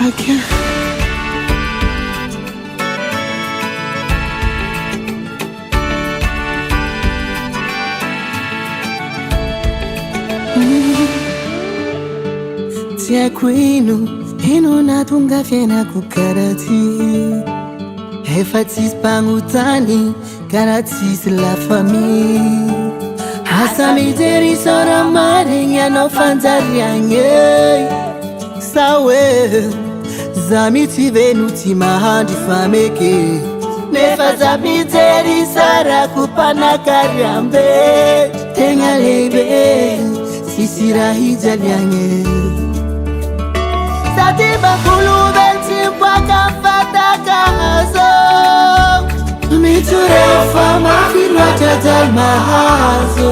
I can't. Tia queen, natunga fiena kukarati. Hefatis pangutani, karatis la famille. Hasamiteri sora marinha no fanzarianye. Sawe, zamiti venuti mahandi fameke. Nefazamiteri sara kupana karyambe. Tenga lebe, sisira hijalianye. Satiba kulubeti mpaka fatakazo. Miture fama filwa chatal mahazo.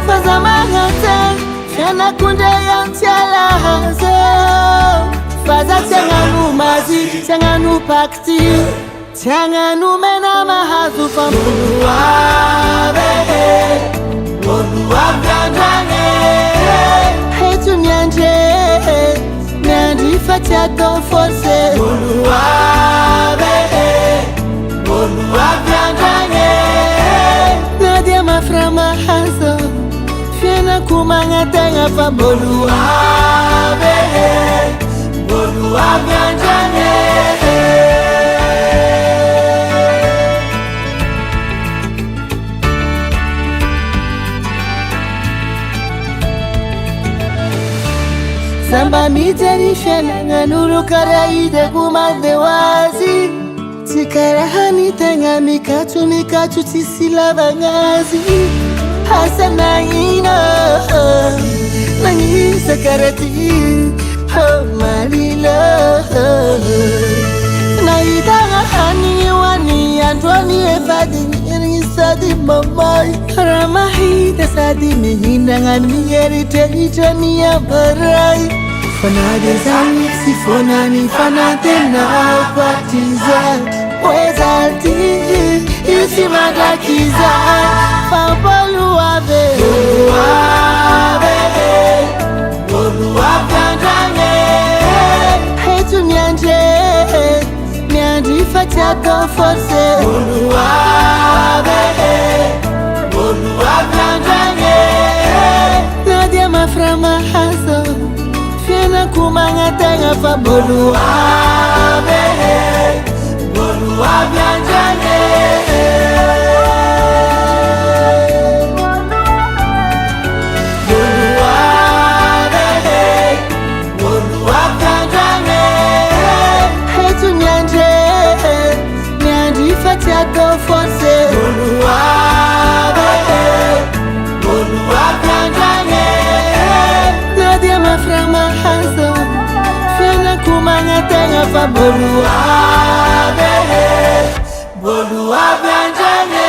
Faza magate, shana kunde yantiala hazo. Faza tenganu mazi, tenganu pakti. Tenganu mena mahazo famuluwa behe. Oluwa blanjane. Hey tu nyanje. Nandi fatia don force. Oluwa behe. Oluwa blanjane. Nadia maframa hazo. Fiena kumanga tenga fa Oluwa behe. Oluwa blanjane. Samba miteni shena nganuru karaide kumande wazi. Tikarahani tenga mikachu tisila vangazi. Hasana ina nangi sakarati oh malila. Naitanga hani wani Antoine efadi sadi mamai. Ramahita sadi mihindangan miyeri tehitani ya barai. Fanade zangi sifonani fanate na batiza. Wezalti isi madakiza. Oluwa behe. Oluwa blanjane. Hey tu nyanje. Nyandi fatia don force. Oluwa behe. Oluwa blanjane. Nadia maframa hazo. Fiena kumanga tenga fa Oluwa behe. Oluwa blanjane. Go force. Oluwa behe. Oluwa blanjane. Nadia maframa hazo. Fiena kumanga tenga fa Oluwa behe. Oluwa blanjane.